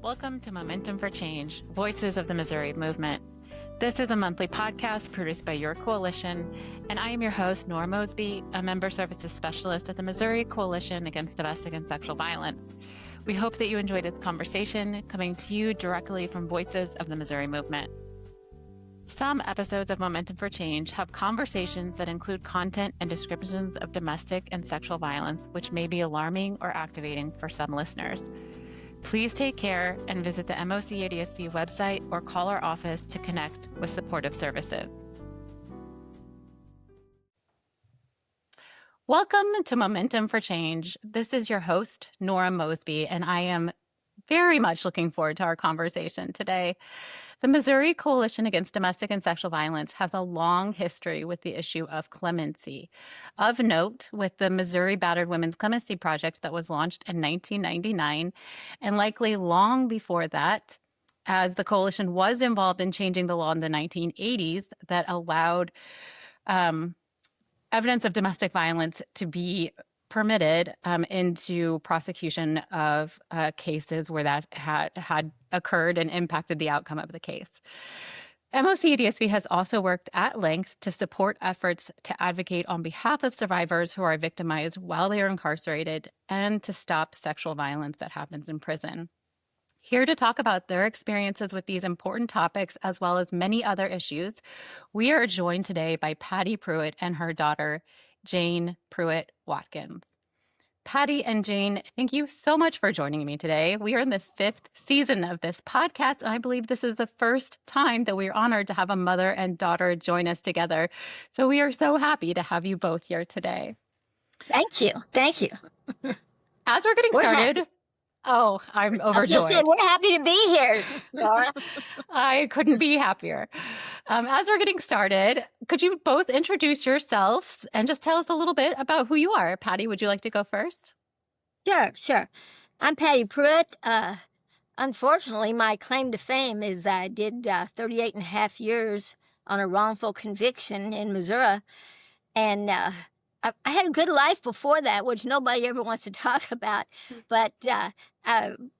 Welcome to Momentum for Change, Voices of the Missouri Movement. This is a monthly podcast produced by your coalition, and I am your host, Nora Mosby, a member services specialist at the Missouri Coalition Against Domestic and Sexual Violence. We hope that you enjoyed this conversation coming to you directly from Voices of the Missouri Movement. Some episodes of Momentum for Change have conversations that include content and descriptions of domestic and sexual violence, which may be alarming or activating for some listeners. Please take care and visit the MOCADSV website or call our office to connect with supportive services. Welcome to Momentum for Change. This is your host, Nora Mosby, and I am very much looking forward to our conversation today. The Missouri Coalition Against Domestic and Sexual Violence has a long history with the issue of clemency. Of note, with the Missouri Battered Women's Clemency Project that was launched in 1999, and likely long before that, as the coalition was involved in changing the law in the 1980s that allowed evidence of domestic violence to be permitted into prosecution of cases where that had occurred and impacted the outcome of the case. MOCADSV has also worked at length to support efforts to advocate on behalf of survivors who are victimized while they are incarcerated and to stop sexual violence that happens in prison. Here to talk about their experiences with these important topics, as well as many other issues, we are joined today by Patty Prewitt and her daughter, Jane Prewitt Watkins. Patty and Jane, thank you so much for joining me today. We are in the 5th season of this podcast, and I believe this is the first time that we are honored to have a mother and daughter join us together. So we are so happy to have you both here today. Thank you. Thank you. As we're getting started, I'm overjoyed. We're happy to be here, Laura. I couldn't be happier. As we're getting started, could you both introduce yourselves and just tell us a little bit about who you are? Patty, would you like to go first? Sure. I'm Patty Prewitt. Unfortunately, my claim to fame is I did 38 and a half years on a wrongful conviction in Missouri. And I had a good life before that, which nobody ever wants to talk about. But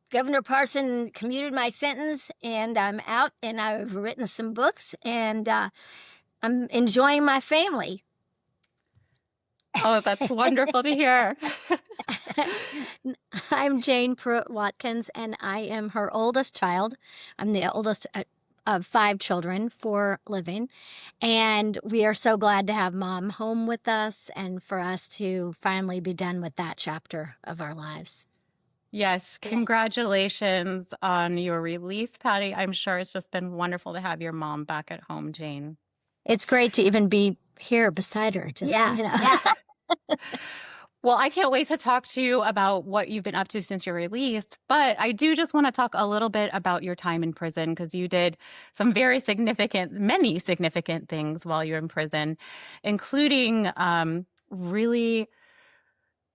Governor Parson commuted my sentence, and I'm out, and I've written some books, and I'm enjoying my family. Oh, that's wonderful to hear. I'm Jane Prewitt Watkins, and I am her oldest child. I'm the oldest of 5 children, 4 living. And we are so glad to have Mom home with us and for us to finally be done with that chapter of our lives. Yes, congratulations on your release, Patty. I'm sure it's just been wonderful to have your mom back at home, Jane. It's great to even be here beside her. Yeah. Well, I can't wait to talk to you about what you've been up to since your release, but I do just want to talk a little bit about your time in prison because you did some many significant things while you're in prison, including really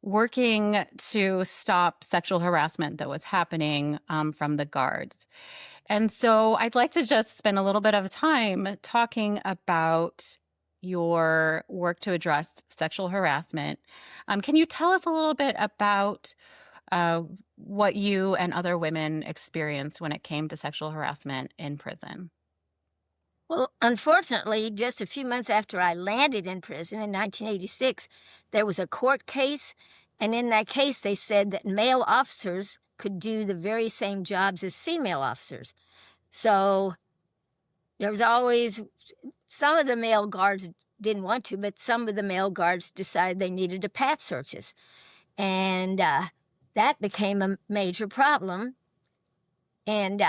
working to stop sexual harassment that was happening from the guards. And so I'd like to just spend a little bit of time talking about your work to address sexual harassment. Can you tell us a little bit about what you and other women experienced when it came to sexual harassment in prison? Well, unfortunately, just a few months after I landed in prison in 1986, there was a court case, and in that case they said that male officers could do the very same jobs as female officers. So there was always, some of the male guards didn't want to, but some of the male guards decided they needed to pat searches. And that became a major problem. And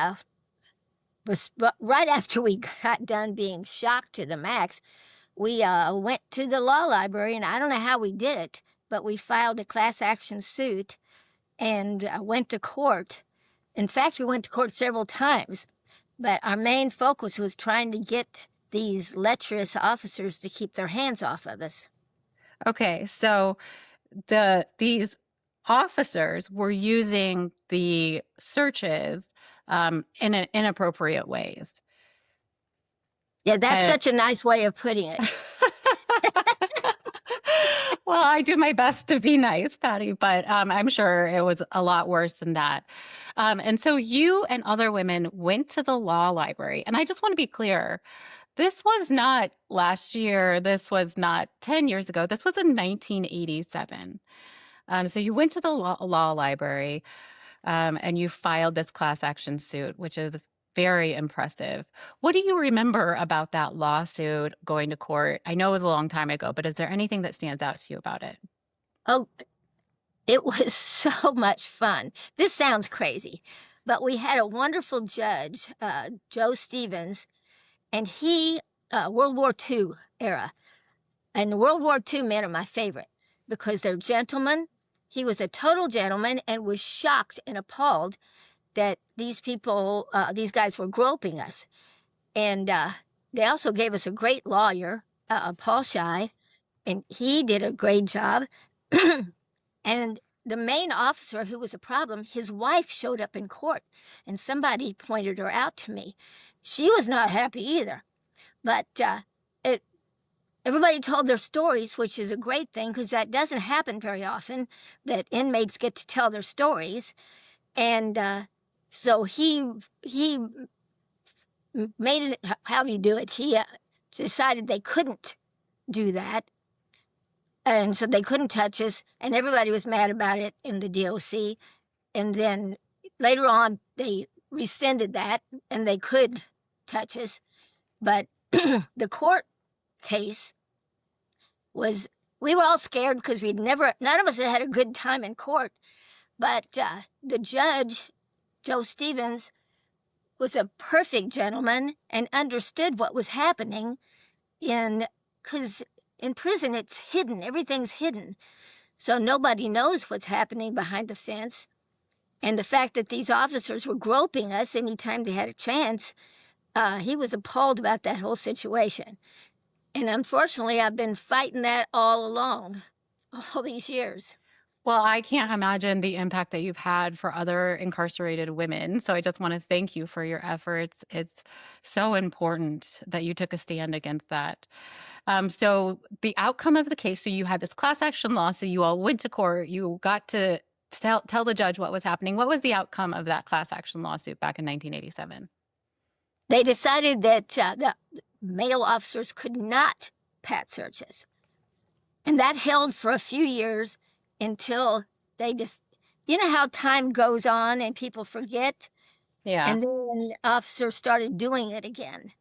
right after we got done being shocked to the max, we went to the law library, and I don't know how we did it, but we filed a class action suit and went to court. In fact, we went to court several times, but our main focus was trying to get these lecherous officers to keep their hands off of us. Okay, so these officers were using the searches in inappropriate ways. Yeah, that's such a nice way of putting it. Well, I do my best to be nice, Patty, but I'm sure it was a lot worse than that. And so you and other women went to the law library. And I just want to be clear, this was not last year. This was not 10 years ago. This was in 1987. So you went to the law library and you filed this class action suit, which is very impressive. What do you remember about that lawsuit going to court? I know it was a long time ago, but is there anything that stands out to you about it? Oh, it was so much fun. This sounds crazy, but we had a wonderful judge, Joe Stevens, and he, World War II era. And the World War II men are my favorite because they're gentlemen. He was a total gentleman and was shocked and appalled that these people, these guys were groping us. And they also gave us a great lawyer, Paul Shy, and he did a great job. And the main officer who was a problem, his wife showed up in court, and somebody pointed her out to me. She was not happy either. But everybody told their stories, which is a great thing because that doesn't happen very often, that inmates get to tell their stories. And so he made it, how do you do it? He decided they couldn't do that. And so they couldn't touch us, and everybody was mad about it in the DOC. And then later on, they rescinded that, and they could touch us. But the court case was, we were all scared because none of us had had a good time in court. But the judge, Joe Stevens, was a perfect gentleman and understood what was happening because in prison it's hidden, everything's hidden. So nobody knows what's happening behind the fence. And the fact that these officers were groping us anytime they had a chance, he was appalled about that whole situation. And unfortunately, I've been fighting that all along, all these years. Well, I can't imagine the impact that you've had for other incarcerated women. So I just want to thank you for your efforts. It's so important that you took a stand against that. So the outcome of the case, so you had this class action lawsuit, you all went to court, you got to tell the judge what was happening. What was the outcome of that class action lawsuit back in 1987? They decided that the male officers could not pat search us. And that held for a few years until they just, you know how time goes on and people forget? Yeah. And then officers started doing it again.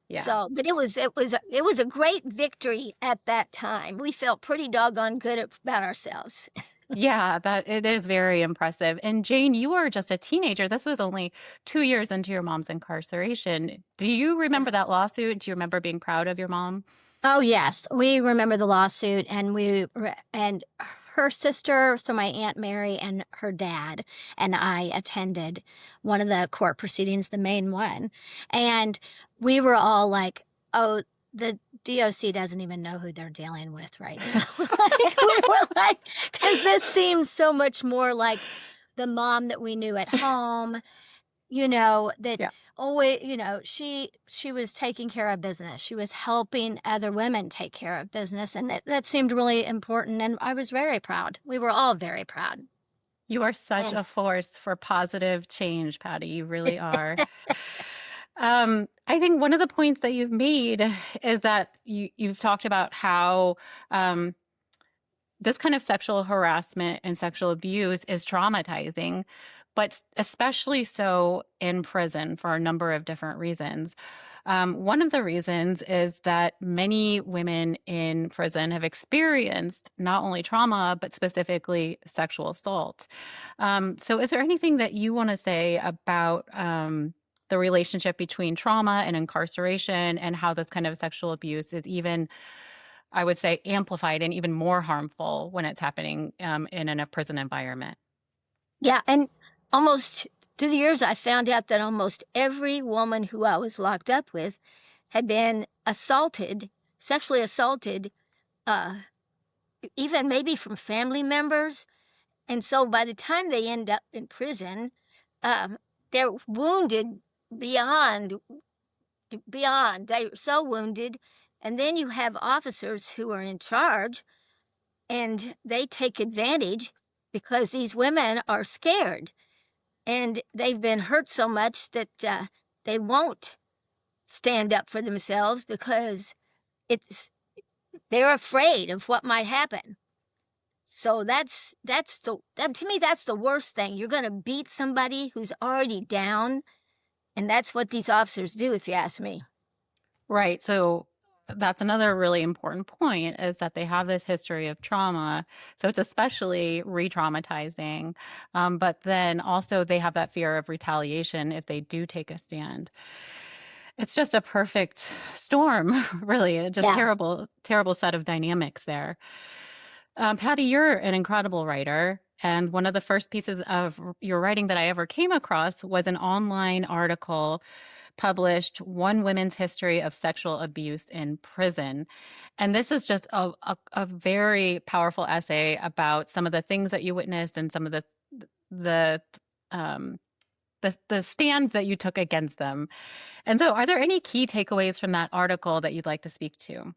Yeah. So, but it was a great victory at that time. We felt pretty doggone good about ourselves. Yeah, that it is very impressive. And Jane, you were just a teenager. This was only 2 years into your mom's incarceration. Do you remember that lawsuit? Do you remember being proud of your mom? Oh, yes. We remember the lawsuit, and her sister, so my Aunt Mary and her dad and I attended one of the court proceedings, the main one. And we were all like, oh, the DOC doesn't even know who they're dealing with right now. We were like, because this seems so much more like the mom that we knew at home, that, Yeah. she was taking care of business. She was helping other women take care of business. And that seemed really important. And I was very proud. We were all very proud. You are such a force for positive change, Patty. You really are. I think one of the points that you've made is that you've talked about how this kind of sexual harassment and sexual abuse is traumatizing, but especially so in prison for a number of different reasons. One of the reasons is that many women in prison have experienced not only trauma, but specifically sexual assault. So is there anything that you want to say about the relationship between trauma and incarceration and how this kind of sexual abuse is even, I would say, amplified and even more harmful when it's happening in a prison environment? Yeah, and almost through the years, I found out that almost every woman who I was locked up with had been assaulted, sexually assaulted, even maybe from family members. And so by the time they end up in prison, they're wounded beyond. They're so wounded. And then you have officers who are in charge and they take advantage because these women are scared and they've been hurt so much that they won't stand up for themselves because they're afraid of what might happen. So to me, that's the worst thing. You're going to beat somebody who's already down, and that's what these officers do, if you ask me. Right. So that's another really important point, is that they have this history of trauma. So it's especially re-traumatizing. But then also they have that fear of retaliation if they do take a stand. It's just a perfect storm, really. Just Yeah. terrible, terrible set of dynamics there. Patty, you're an incredible writer. And one of the first pieces of your writing that I ever came across was an online article published, One Women's History of Sexual Abuse in Prison. And this is just a very powerful essay about some of the things that you witnessed and some of the stand that you took against them. And so are there any key takeaways from that article that you'd like to speak to?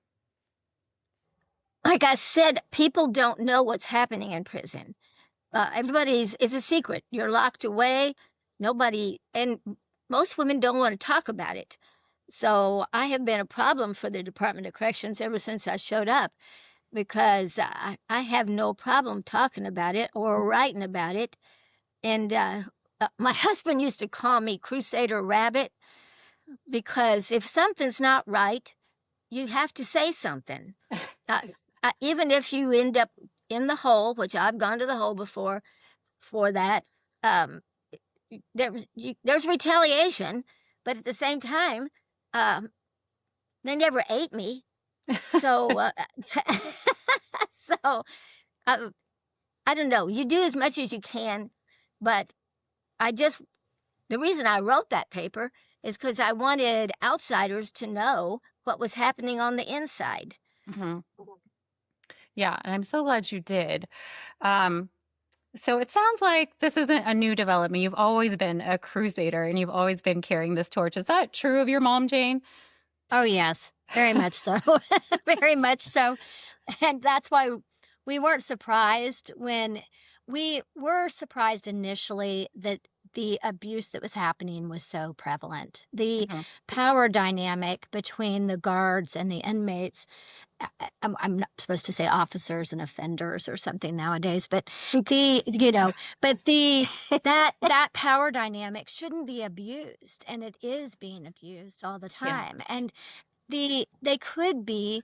Like I said, people don't know what's happening in prison. It's a secret. You're locked away. And most women don't want to talk about it. So I have been a problem for the Department of Corrections ever since I showed up, because I have no problem talking about it or writing about it. And my husband used to call me Crusader Rabbit, because if something's not right, you have to say something. Even if you end up in the hole, which I've gone to the hole before for that, there's retaliation, but at the same time, they never ate me. So, so I don't know. You do as much as you can, but the reason I wrote that paper is because I wanted outsiders to know what was happening on the inside. Mm-hmm. Yeah, and I'm so glad you did. So it sounds like this isn't a new development. You've always been a crusader and you've always been carrying this torch. Is that true of your mom, Jane? Oh, yes, very much so. Very much so. And that's why we weren't surprised when we were surprised initially that the abuse that was happening was so prevalent. The power dynamic between the guards and the inmates, I'm not supposed to say officers and offenders or something nowadays, but that power dynamic shouldn't be abused, and it is being abused all the time. Yeah. And they could be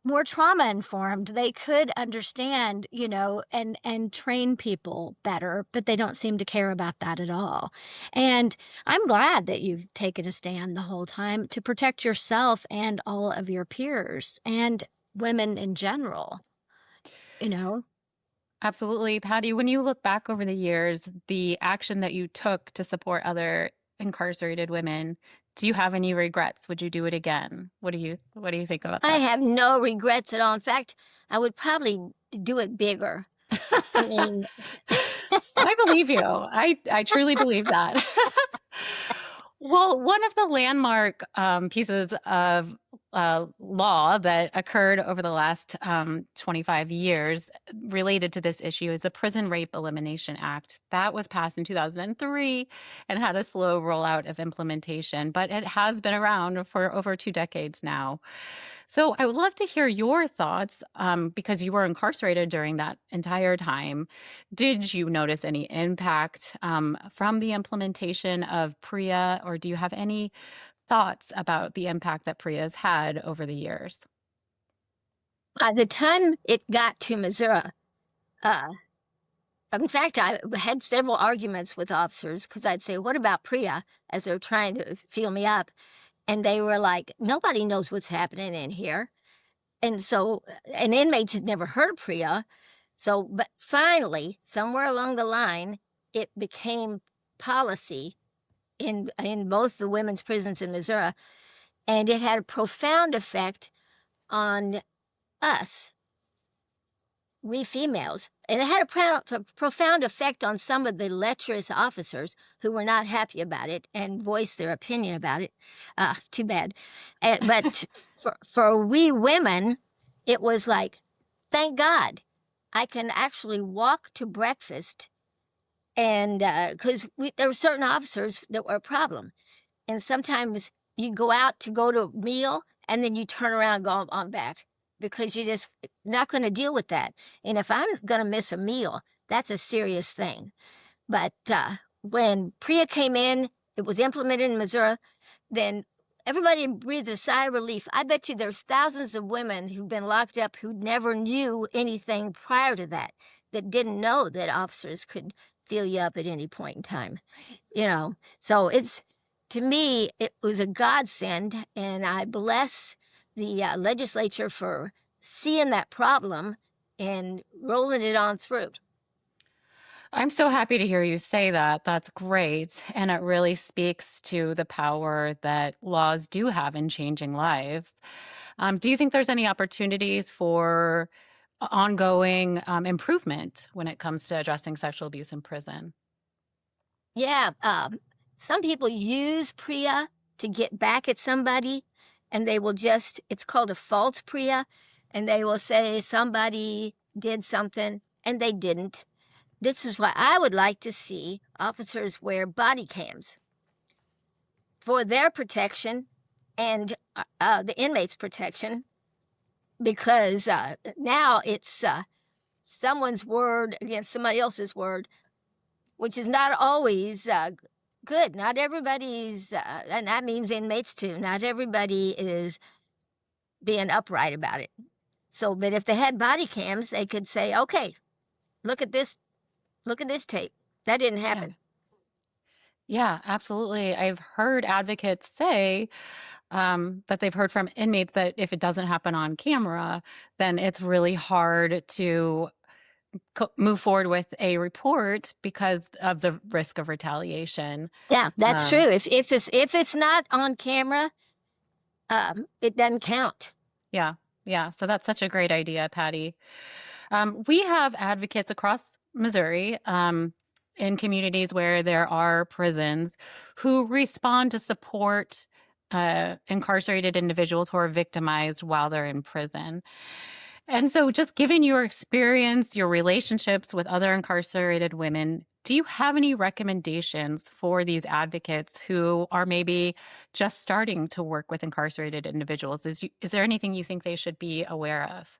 more trauma informed. They could understand, and train people better, but they don't seem to care about that at all. And I'm glad that you've taken a stand the whole time to protect yourself and all of your peers and women in general, Absolutely. Patty, when you look back over the years, the action that you took to support other incarcerated women, do you have any regrets? Would you do it again? What do you think about that? I have no regrets at all. In fact, I would probably do it bigger. I mean, I believe you. I truly believe that. Well, one of the landmark pieces of law that occurred over the last 25 years related to this issue is the Prison Rape Elimination Act. That was passed in 2003 and had a slow rollout of implementation, but it has been around for over 2 decades now. So I would love to hear your thoughts, because you were incarcerated during that entire time. Did you notice any impact from the implementation of PREA, or do you have any thoughts about the impact that PREA has had over the years? By the time it got to Missouri, in fact, I had several arguments with officers, because I'd say, "What about PREA?" as they're trying to feel me up. And they were like, "Nobody knows what's happening in here." And so, and inmates had never heard of PREA. So, but finally, somewhere along the line, it became policy in both the women's prisons in Missouri. And it had a profound effect on us, we females. And it had a profound effect on some of the lecherous officers who were not happy about it and voiced their opinion about it. Too bad. But for we women, it was like, thank God, I can actually walk to breakfast, and because there were certain officers that were a problem. And sometimes you go out to go to a meal and then you turn around and go on back because you're just not going to deal with that. And if I'm going to miss a meal, that's a serious thing. But when PREA came in, it was implemented in Missouri, then everybody breathed a sigh of relief. I bet you there's thousands of women who've been locked up who never knew anything prior to that, that didn't know that officers could feel you up at any point in time. So to me, it was a godsend, and I bless the legislature for seeing that problem and rolling it on through. I'm so happy to hear you say that. That's great. And it really speaks to the power that laws do have in changing lives. Do you think there's any opportunities for ongoing improvement when it comes to addressing sexual abuse in prison? Yeah, some people use PREA to get back at somebody, and they will it's called a false PREA, and they will say somebody did something and they didn't. This is why I would like to see officers wear body cams for their protection and the inmates' protection, because now it's someone's word against somebody else's word, which is not always good. Not everybody's, and that means inmates too, not everybody is being upright about it. So, but if they had body cams, they could say, okay, look at this tape. That didn't happen. Yeah, absolutely. I've heard advocates say that they've heard from inmates that if it doesn't happen on camera, then it's really hard to move forward with a report because of the risk of retaliation. Yeah, that's true. If it's not on camera, it doesn't count. Yeah. Yeah. So that's such a great idea, Patty. We have advocates across Missouri in communities where there are prisons who respond to support incarcerated individuals who are victimized while they're in prison. And so, just given your experience, your relationships with other incarcerated women, do you have any recommendations for these advocates who are maybe just starting to work with incarcerated individuals? Is there anything you think they should be aware of?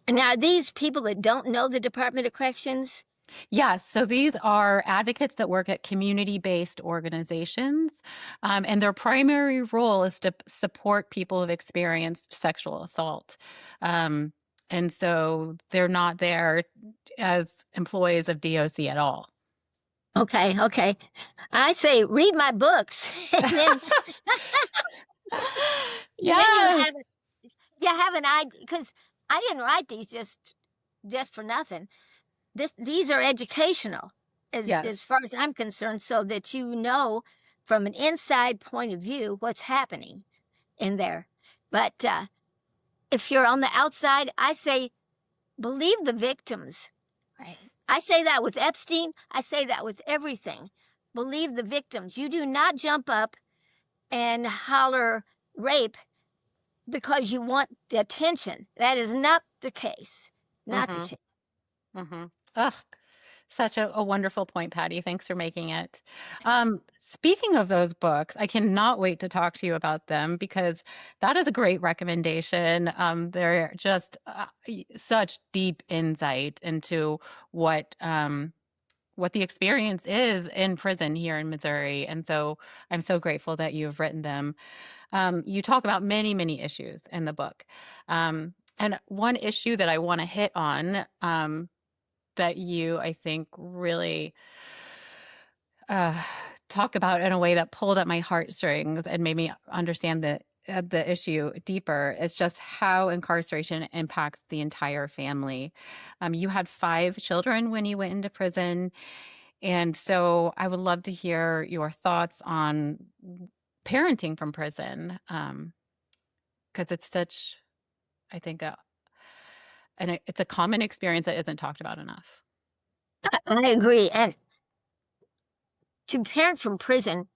Now, these people that don't know the Department of Corrections? Yes. So these are advocates that work at community-based organizations, and their primary role is to support people who've experienced sexual assault. And so they're not there as employees of DOC at all. Okay. I say read my books. And then, Yes. then you have an idea, because I didn't write these just for nothing. These are educational as far as I'm concerned, so that you know from an inside point of view what's happening in there. But if you're on the outside, I say believe the victims. Right. I say that with Epstein. I say that with everything. Believe the victims. You do not jump up and holler rape because you want the attention. That is not the case. Not the case. Mm-hmm. Ugh, such a wonderful point, Patty. Thanks for making it. Speaking of those books, I cannot wait to talk to you about them because that is a great recommendation. They're just such deep insight into what the experience is in prison here in Missouri. And so I'm so grateful that you've written them. You talk about many, many issues in the book. And one issue that I want to hit on that you, I think, really talk about in a way that pulled at my heartstrings and made me understand the issue deeper is just how incarceration impacts the entire family. You had 5 children when you went into prison. And so I would love to hear your thoughts on parenting from prison, because it's such, I think, it's a common experience that isn't talked about enough. I agree. And to parent from prison,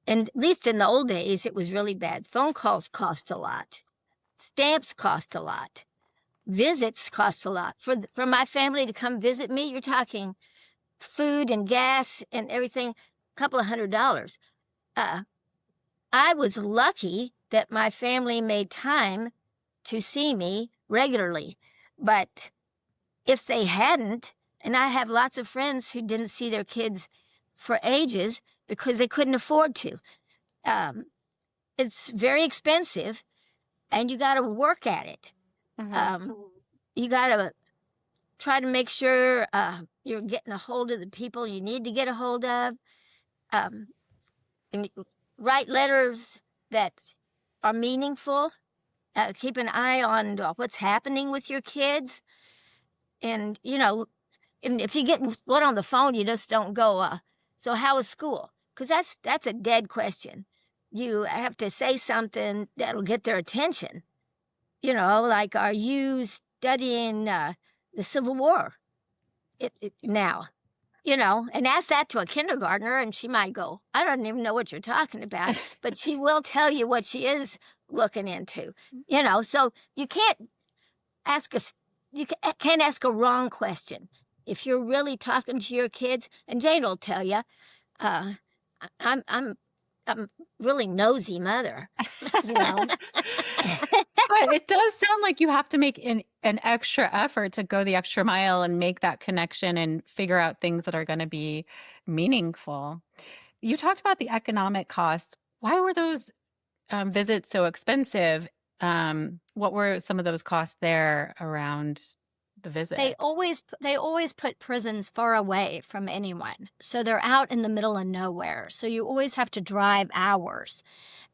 and at least in the old days, it was really bad. Phone calls cost a lot. Stamps cost a lot. visits cost a lot. For my family to come visit me, you're talking food and gas and everything, a couple of $100. I was lucky that my family made time to see me regularly. But if they hadn't, and I have lots of friends who didn't see their kids for ages because they couldn't afford to. It's very expensive, and you got to work at it. You got to try to make sure you're getting a hold of the people you need to get a hold of, and write letters that are meaningful. Keep an eye on what's happening with your kids. And, and if you get one on the phone, you just don't go, so how was school? Because that's a dead question. You have to say something that'll get their attention. Like, are you studying the Civil War now? And ask that to a kindergartner, and she might go, I don't even know what you're talking about, but she will tell you what she is looking into. So you can't ask a wrong question. If you're really talking to your kids, and Jane will tell you, I'm really nosy mother. But it does sound like you have to make an extra effort to go the extra mile and make that connection and figure out things that are going to be meaningful. You talked about the economic costs. Why were those visits so expensive? What were some of those costs there around the visit? They always put prisons far away from anyone. So they're out in the middle of nowhere. So you always have to drive hours.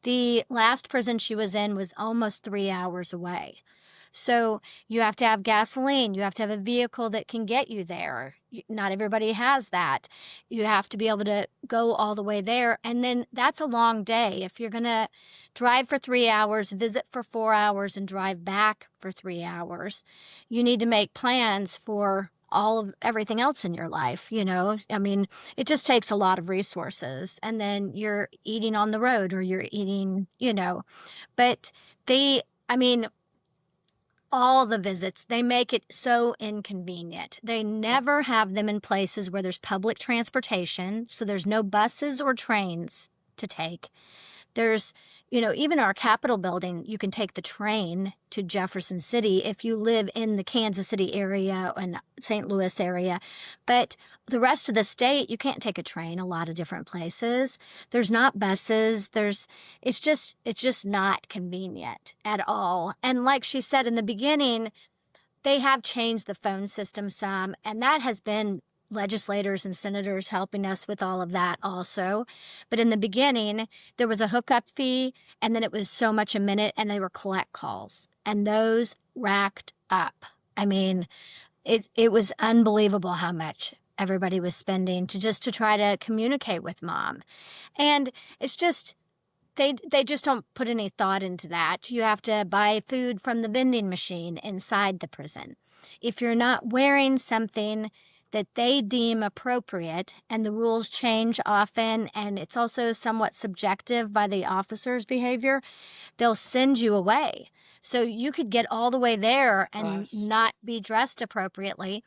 The last prison she was in was almost 3 hours away. So you have to have gasoline. You have to have a vehicle that can get you there. Not everybody has that. You have to be able to go all the way there. And then that's a long day. If you're going to drive for 3 hours, visit for 4 hours, and drive back for 3 hours, you need to make plans for all of everything else in your life. I mean, it just takes a lot of resources. And then you're eating on the road, or you're eating, but all the visits, they make it so inconvenient. They never have them in places where there's public transportation, so there's no buses or trains to take. There's, even our Capitol building, you can take the train to Jefferson City if you live in the Kansas City area and St. Louis area. But the rest of the state, you can't take a train a lot of different places. There's not buses. It's just not convenient at all. And like she said in the beginning, they have changed the phone system some, and that has been legislators and senators helping us with all of that also. But in the beginning, there was a hookup fee, and then it was so much a minute, and they were collect calls, and those racked up. I mean, it was unbelievable how much everybody was spending to try to communicate with mom. And it's just, they just don't put any thought into that. You have to buy food from the vending machine inside the prison. If you're not wearing something that they deem appropriate, and the rules change often, and it's also somewhat subjective by the officer's behavior, they'll send you away. So you could get all the way there and not be dressed appropriately,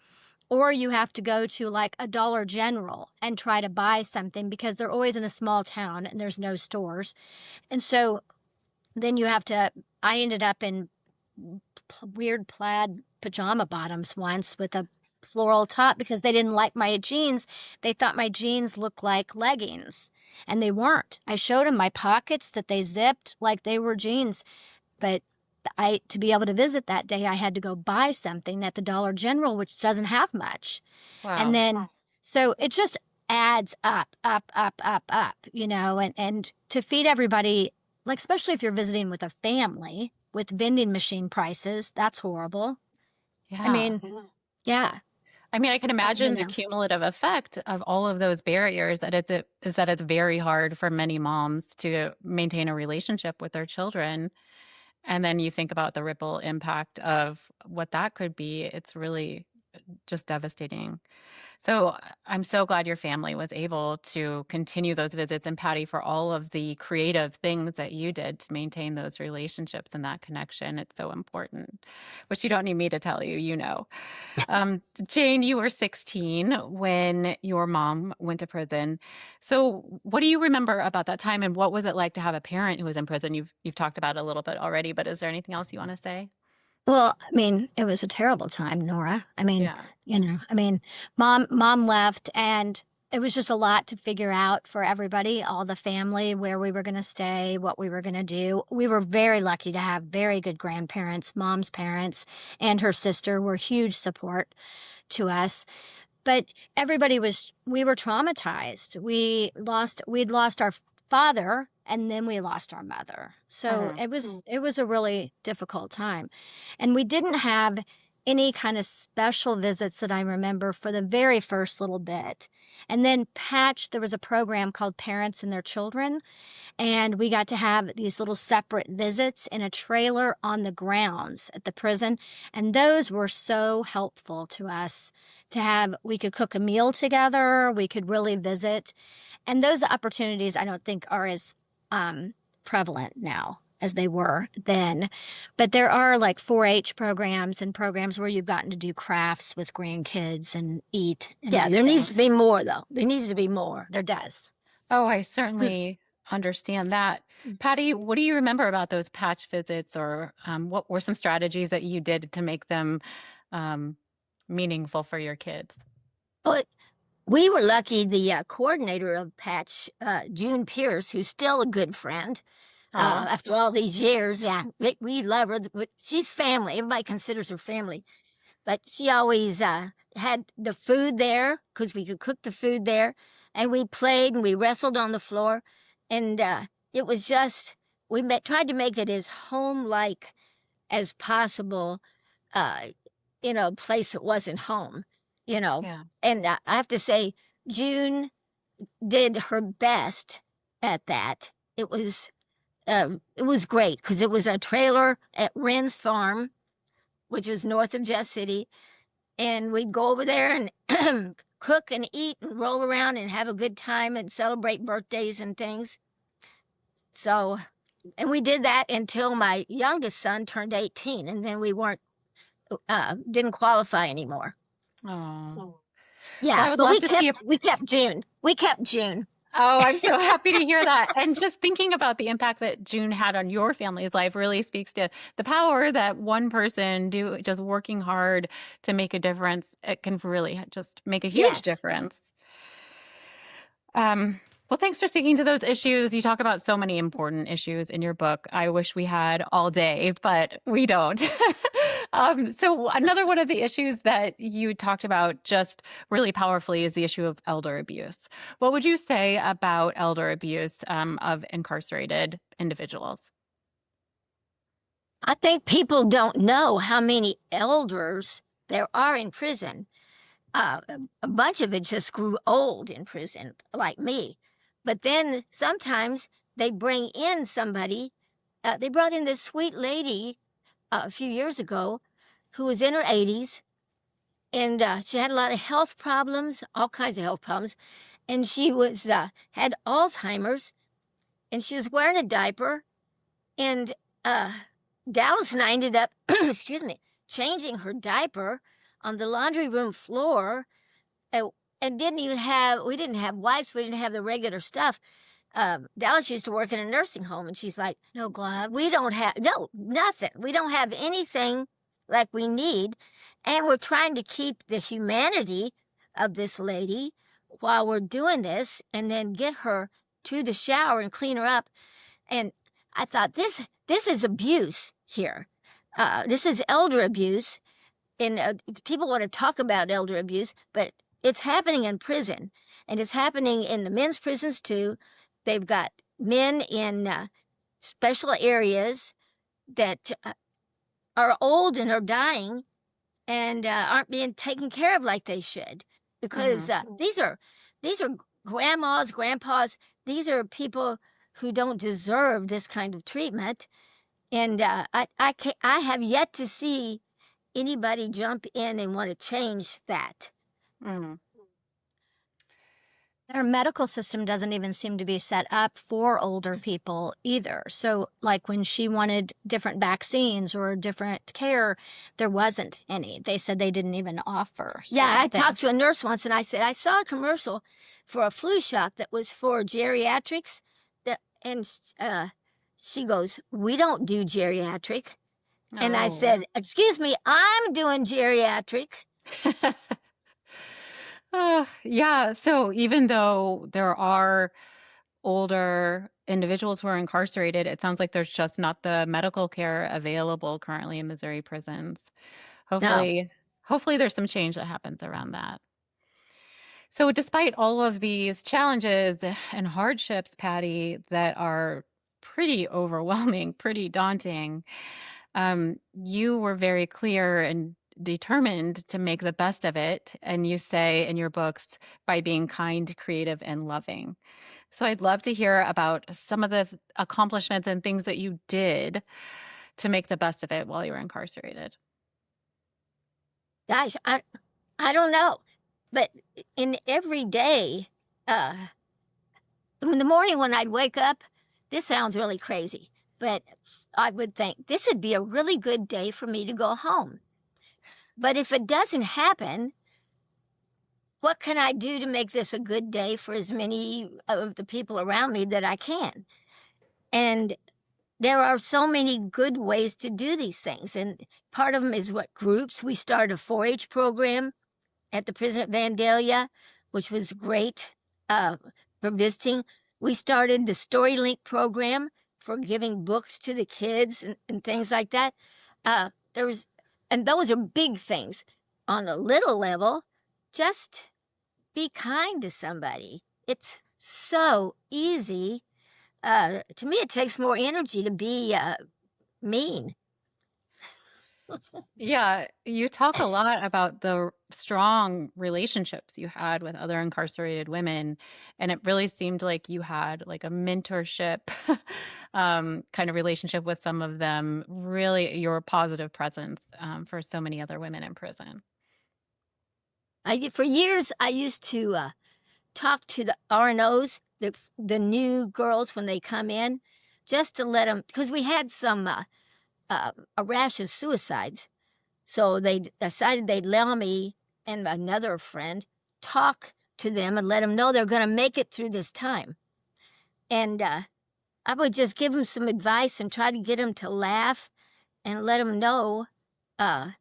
or you have to go to like a Dollar General and try to buy something because they're always in a small town and there's no stores. And so then I ended up in weird plaid pajama bottoms once with a floral top because they didn't like my jeans. They thought my jeans looked like leggings, and they weren't. I showed them my pockets that they zipped like they were jeans, but to be able to visit that day, I had to go buy something at the Dollar General, which doesn't have much. Wow. And then, so it just adds up, and to feed everybody, like, especially if you're visiting with a family with vending machine prices, that's horrible. Yeah. I mean, yeah. I mean, I can imagine the cumulative effect of all of those barriers is that it's very hard for many moms to maintain a relationship with their children. And then you think about the ripple impact of what that could be. It's really just devastating. So I'm so glad your family was able to continue those visits, and Patty, for all of the creative things that you did to maintain those relationships and that connection. It's so important, which you don't need me to tell you, you know. Jane, you were 16 when your mom went to prison. So what do you remember about that time, and what was it like to have a parent who was in prison? You've talked about it a little bit already, but is there anything else you want to say? Well, I mean, it was a terrible time, Nora. I mean, Yeah. mom left, and it was just a lot to figure out for everybody, all the family, where we were going to stay, what we were going to do. We were very lucky to have very good grandparents. Mom's parents and her sister were huge support to us. But we were traumatized. We'd lost our father, and then we lost our mother. So it was a really difficult time. And we didn't have any kind of special visits that I remember for the very first little bit. And then there was a program called Parents and Their Children, and we got to have these little separate visits in a trailer on the grounds at the prison. And those were so helpful to us we could cook a meal together, we could really visit. And those opportunities I don't think are as prevalent now as they were then. But there are like 4-H programs and programs where you've gotten to do crafts with grandkids and eat. And Yeah, do there needs to things. be more, though. There needs to be more. There does. Oh, I certainly understand that. Patty, what do you remember about those patch visits, or what were some strategies that you did to make them meaningful for your kids? Well, we were lucky. The coordinator of Patch, June Pierce, who's still a good friend after all these years. Yeah. We love her. She's family. Everybody considers her family. But she always had the food there because we could cook the food there. And we played and we wrestled on the floor. And it was just, tried to make it as home-like as possible in a place that wasn't home, Yeah. And I have to say, June did her best at that. It was great because it was a trailer at Wren's Farm, which was north of Jeff City, and we'd go over there and cook and eat and roll around and have a good time and celebrate birthdays and things. So, and we did that until my youngest son turned 18, and then we didn't qualify anymore. Oh. So, yeah, Well, I would love to see we kept June. We kept June. Oh, I'm so happy to hear that. And just thinking about the impact that June had on your family's life really speaks to the power that one person just working hard to make a difference. It can really just make a huge difference. Well, thanks for speaking to those issues. You talk about so many important issues in your book. I wish we had all day, but we don't. So another one of the issues that you talked about just really powerfully is the issue of elder abuse. What would you say about elder abuse of incarcerated individuals? I think people don't know how many elders there are in prison. A bunch of it just grew old in prison, like me. But then sometimes they bring in somebody. They brought in this sweet lady a few years ago who was in her 80s, and she had a lot of health problems, all kinds of health problems, and she had Alzheimer's, and she was wearing a diaper, and Dallas and I ended up, changing her diaper on the laundry room floor, and we didn't have wipes, we didn't have the regular stuff. Dallas used to work in a nursing home, and she's like, No gloves. we don't have, nothing. We don't have anything like we need. And we're trying to keep the humanity of this lady while we're doing this, and then get her to the shower and clean her up. And I thought, this is abuse here. This is elder abuse. And people want to talk about elder abuse, but it's happening in prison. And it's happening in the men's prisons, too. They've got men in special areas that are old and are dying and aren't being taken care of like they should. Because these are grandmas, grandpas. These are people who don't deserve this kind of treatment. And I have yet to see anybody jump in and want to change that. Mm. Their medical system doesn't even seem to be set up for older people either. So, like when she wanted different vaccines or different care, there wasn't any. They said they didn't even offer. Yeah, I certain talked to a things. nurse once and I said, I saw a commercial for a flu shot that was for geriatrics. And she goes, we don't do geriatric. And I Oh. said, excuse me, I'm doing geriatric. Yeah. So even though there are older individuals who are incarcerated, it sounds like there's just not the medical care available currently in Missouri prisons. No. Hopefully there's some change that happens around that. So despite all of these challenges and hardships, Patty, that are pretty overwhelming, pretty daunting, you were very clear and determined to make the best of it. And you say in your books, by being kind, creative, and loving. So I'd love to hear about some of the accomplishments and things that you did to make the best of it while you were incarcerated. Gosh, I don't know. But in every day, in the morning when I'd wake up, this sounds really crazy, but I would think this would be a really good day for me to go home. But if it doesn't happen, what can I do to make this a good day for as many of the people around me that I can? And there are so many good ways to do these things. And part of them is what groups. We started a 4-H program at the prison at Vandalia, which was great for visiting. We started the StoryLink program for giving books to the kids and things like that. And those are big things. On a little level, just be kind to somebody. It's so easy. To me, it takes more energy to be mean. Yeah, you talk a lot about the strong relationships you had with other incarcerated women, and it really seemed like you had like a mentorship kind of relationship with some of them. Really, your positive presence for so many other women in prison. For years, I used to talk to the RNOs, the new girls when they come in, just to let them, because we had some a rash of suicides. So they decided they'd allow me and another friend talk to them and let them know they're going to make it through this time. And I would just give them some advice and try to get them to laugh and let them know that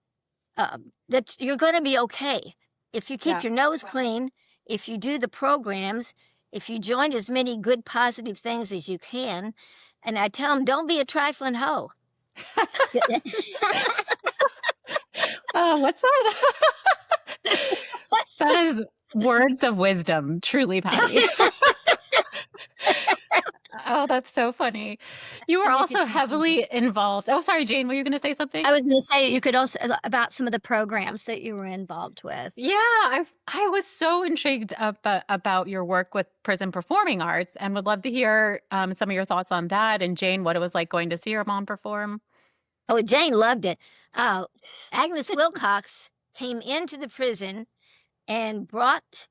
you're going to be okay. If you keep your nose clean, if you do the programs, if you join as many good, positive things as you can, and I tell them, don't be a trifling hoe. What's that? That is words of wisdom, truly, Patty. Oh, that's so funny. You were also heavily involved. Oh, sorry, Jane, were you going to say something? I was going to say you could also about some of the programs that you were involved with. Yeah, I was so intrigued about your work with prison performing arts and would love to hear some of your thoughts on that. And Jane, what it was like going to see your mom perform. Oh, Jane loved it. Agnes Wilcox came into the prison and brought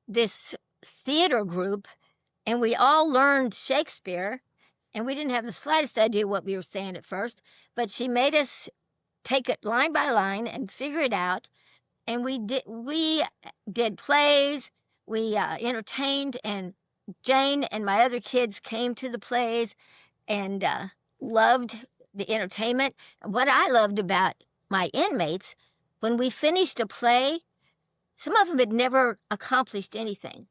this theater group, and we all learned Shakespeare, and we didn't have the slightest idea what we were saying at first, but she made us take it line by line and figure it out, and we did plays, we entertained, and Jane and my other kids came to the plays and loved the entertainment. What I loved about my inmates, when we finished a play, some of them had never accomplished anything.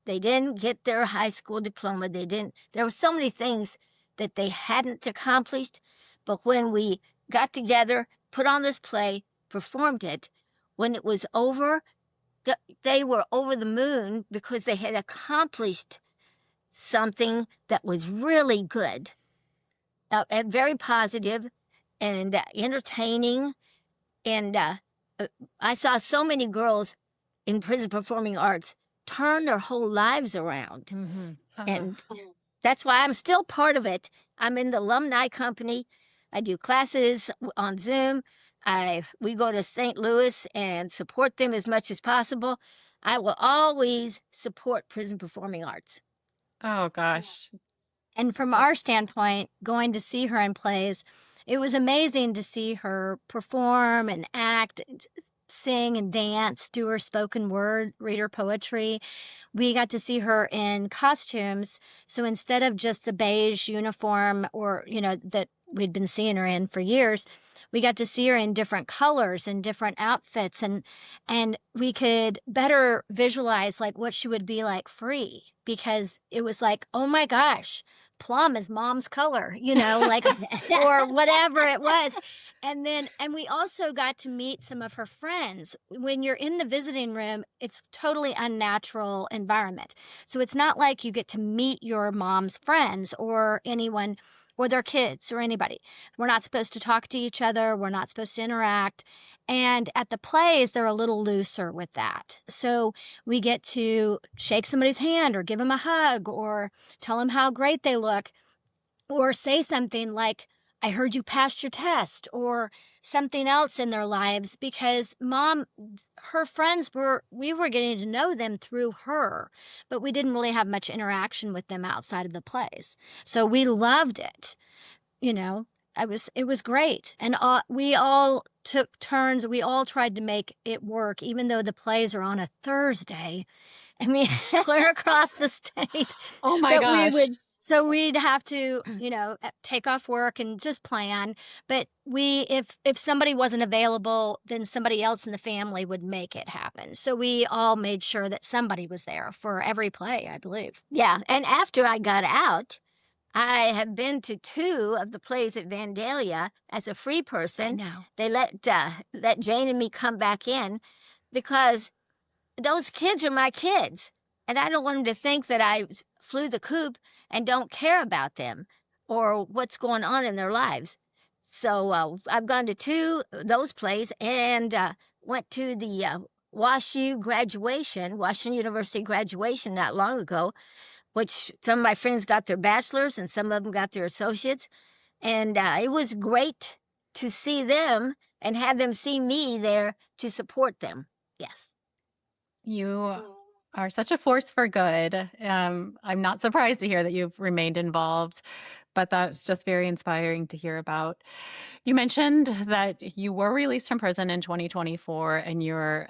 They didn't get their high school diploma. There were so many things that they hadn't accomplished. But when we got together, put on this play, performed it, when it was over, they were over the moon because they had accomplished something that was really good, and very positive and entertaining. And I saw so many girls in prison performing arts turn their whole lives around. Mm-hmm. And that's why I'm still part of it. I'm in the alumni company. I do classes on Zoom. We go to St. Louis and support them as much as possible. I will always support prison performing arts. Oh, gosh. And from our standpoint, going to see her in plays, it was amazing to see her perform and act, sing and dance, do her spoken word, read her poetry. We got to see her in costumes. So instead of just the beige uniform or, that we'd been seeing her in for years, we got to see her in different colors and different outfits, and we could better visualize like what she would be like free, because it was like, oh my gosh, plum is mom's color, like, or whatever it was. And we also got to meet some of her friends. When you're in the visiting room, it's totally unnatural environment. So it's not like you get to meet your mom's friends or anyone or their kids or anybody. We're not supposed to talk to each other. We're not supposed to interact. And at the plays, they're a little looser with that. So we get to shake somebody's hand or give them a hug or tell them how great they look, or say something like, I heard you passed your test, or something else in their lives, because mom, her friends we were getting to know them through her, but we didn't really have much interaction with them outside of the plays. So we loved it. It was great. And we all took turns. We all tried to make it work, even though the plays are on a Thursday. I mean, clear across the state. Oh my gosh. So we'd have to, take off work and just plan. But if somebody wasn't available, then somebody else in the family would make it happen. So we all made sure that somebody was there for every play, I believe. Yeah, and after I got out, I have been to 2 of the plays at Vandalia as a free person. I know. They let Jane and me come back in because those kids are my kids, and I don't want them to think that I flew the coop and don't care about them or what's going on in their lives. So I've gone to 2 of those plays and went to the Washington University graduation not long ago, which some of my friends got their bachelor's and some of them got their associates. And it was great to see them and have them see me there to support them. Yes. You are such a force for good. I'm not surprised to hear that you've remained involved, but that's just very inspiring to hear about. You mentioned that you were released from prison in 2024 and your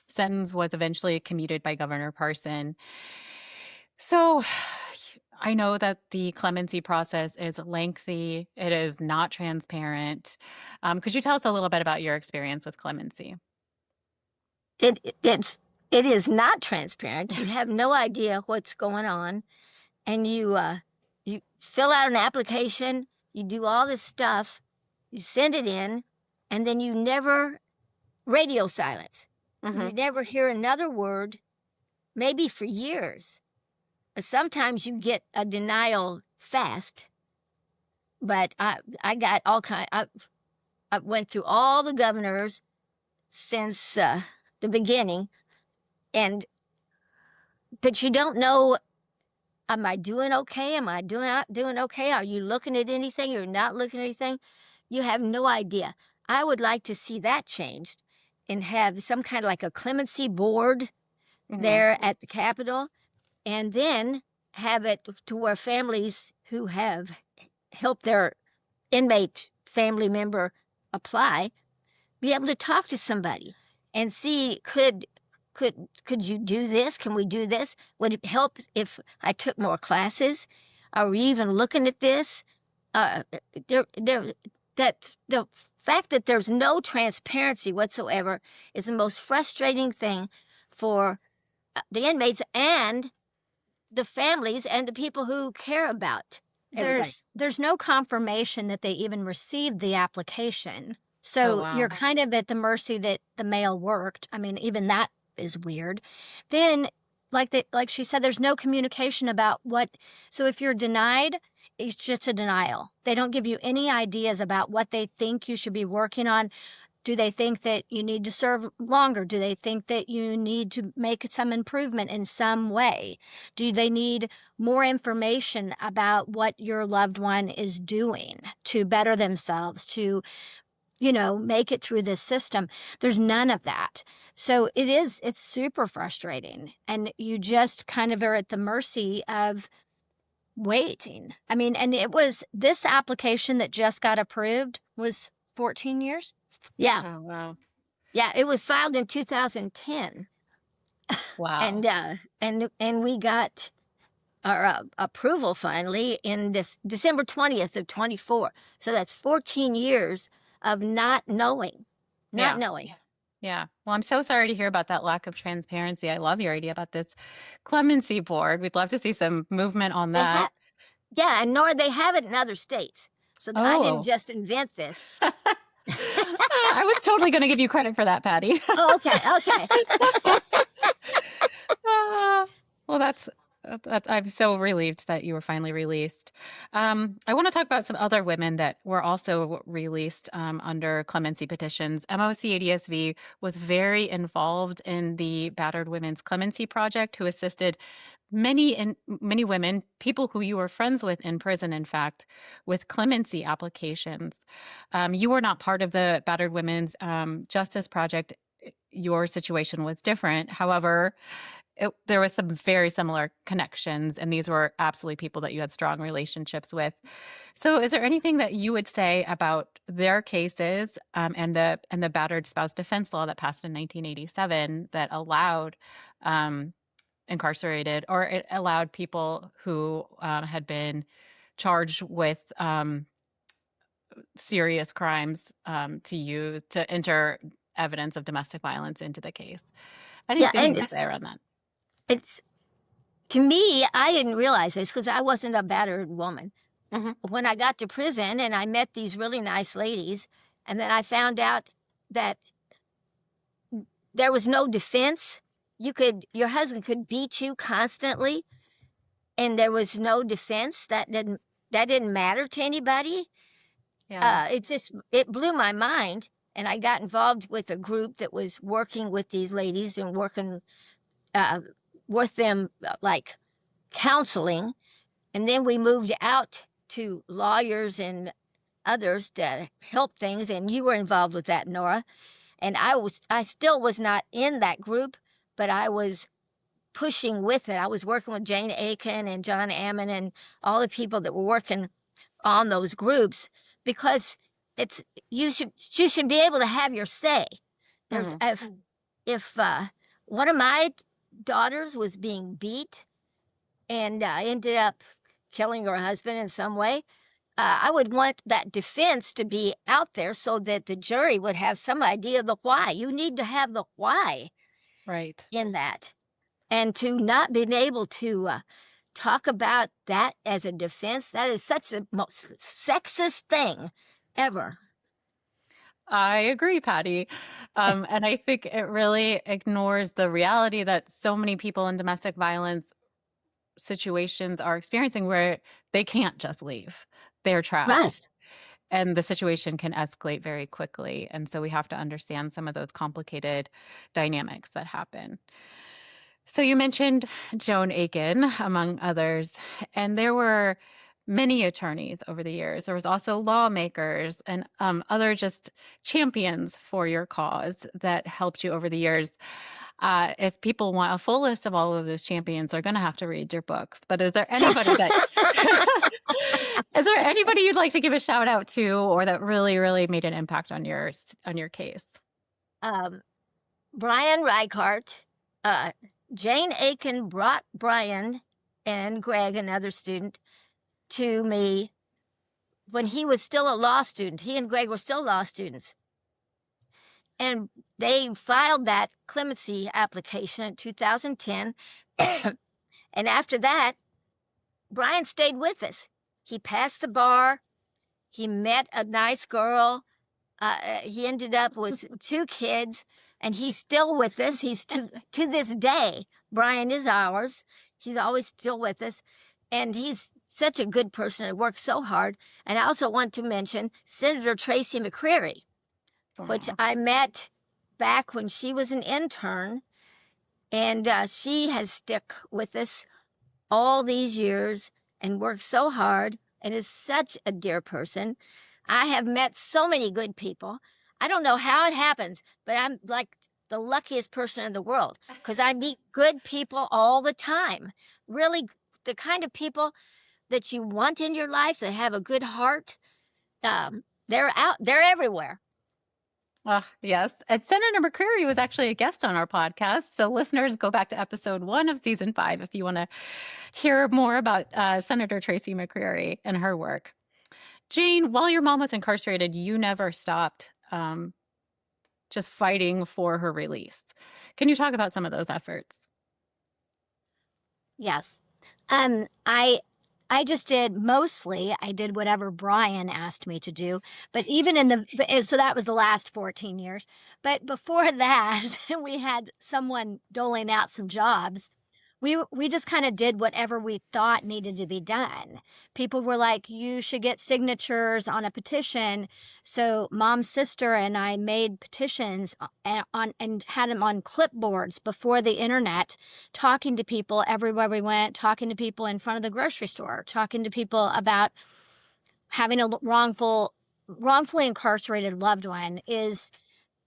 sentence was eventually commuted by Governor Parson. So I know that the clemency process is lengthy. It is not transparent. Could you tell us a little bit about your experience with clemency? It is not transparent. You have no idea what's going on, and you fill out an application, you do all this stuff, you send it in, and then you never radio silence. Mm-hmm. You never hear another word, maybe for years. Sometimes you get a denial fast, but I got all kind. I went through all the governors since the beginning. But you don't know, am I doing okay? Am I doing okay? Are you looking at anything? You're not looking at anything? You have no idea. I would like to see that changed and have some kind of like a clemency board there at the Capitol, and then have it to where families who have helped their inmate family member apply be able to talk to somebody and see, could you do this? Can we do this? Would it help if I took more classes? Are we even looking at this? The fact that there's no transparency whatsoever is the most frustrating thing for the inmates and the families and the people who care about everybody. There's no confirmation that they even received the application. So wow. You're kind of at the mercy that the mail worked. I mean, even that is weird. Then, like she said, there's no communication about what. So if you're denied, it's just a denial. They don't give you any ideas about what they think you should be working on. Do they think that you need to serve longer? Do they think that you need to make some improvement in some way? Do they need more information about what your loved one is doing to better themselves, to make it through this system. There's none of that. So it's super frustrating. And you just kind of are at the mercy of waiting. I mean, and it was this application that just got approved was 14 years. Yeah. Oh, wow. Yeah, it was filed in 2010. Wow. And we got our approval finally in this December 20th of 24. So that's 14 years of not knowing. Yeah. Knowing. Yeah. Well, I'm so sorry to hear about that lack of transparency. I love your idea about this clemency board. We'd love to see some movement on They that. Yeah, and nor they have it in other states. So I didn't Oh. just invent this. I was totally going to give you credit for that, Patty. Oh, okay. Well, that's I'm so relieved that you were finally released. I want to talk about some other women that were also released under clemency petitions. MOCADSV was very involved in the Battered Women's Clemency Project, who assisted many women, people who you were friends with in prison, in fact, with clemency applications. You were not part of the Battered Women's Justice Project. Your situation was different. However, there was some very similar connections, and these were absolutely people that you had strong relationships with. So is there anything that you would say about their cases and the battered spouse defense law that passed in 1987 that allowed incarcerated, or it allowed people who had been charged with serious crimes to enter evidence of domestic violence into the case? Anything to say around that? It's, to me, I didn't realize this because I wasn't a battered woman. Mm-hmm. When I got to prison and I met these really nice ladies, and then I found out that there was no defense. Your husband could beat you constantly, and there was no defense. That didn't matter to anybody. Yeah. It blew my mind, and I got involved with a group that was working with these ladies and working with them, like counseling. And then we moved out to lawyers and others to help things. And you were involved with that, Nora. And I still was not in that group, but I was pushing with it. I was working with Jane Aiken and John Ammon and all the people that were working on those groups, because you should be able to have your say. There's if one of my daughters was being beat and ended up killing her husband in some way, I would want that defense to be out there so that the jury would have some idea of the why. You need to have the why Right. in that. And to not being able to talk about that as a defense, that is such the most sexist thing ever. I agree, Patty. And I think it really ignores the reality that so many people in domestic violence situations are experiencing, where they can't just leave. They're trapped. Right. And the situation can escalate very quickly. And so we have to understand some of those complicated dynamics that happen. So you mentioned Joan Aiken, among others, and there were many attorneys over the years. There was also lawmakers and other just champions for your cause that helped you over the years. If people want a full list of all of those champions, they're going to have to read your books. But is there anybody is there anybody you'd like to give a shout out to, or that really, really made an impact on your case? Brian Reichart, Jane Aiken brought Brian and Greg, another student, to me when he was still a law student. He and Greg were still law students. And they filed that clemency application in 2010. And after that, Brian stayed with us. He passed the bar. He met a nice girl. He ended up with 2 kids, and he's still with us. He's to this day. Brian is ours. He's always still with us. And he's such a good person and works so hard. And I also want to mention Senator Tracy McCreary, which I met back when she was an intern. And she has stuck with us all these years and worked so hard and is such a dear person. I have met so many good people. I don't know how it happens, but I'm like the luckiest person in the world because I meet good people all the time. Really, the kind of people that you want in your life that have a good heart. They're everywhere. Yes. And Senator McCreary was actually a guest on our podcast. So listeners, go back to episode 1 of season 5 if you want to hear more about Senator Tracy McCreary and her work. Jane, while your mom was incarcerated, you never stopped just fighting for her release. Can you talk about some of those efforts? Yes. I just did I did whatever Brian asked me to do. But even so that was the last 14 years. But before that, we had someone doling out some jobs. We just kind of did whatever we thought needed to be done. People were like, you should get signatures on a petition. So mom's sister and I made petitions and had them on clipboards before the internet, talking to people everywhere we went, talking to people in front of the grocery store, talking to people about having a wrongfully incarcerated loved one. Is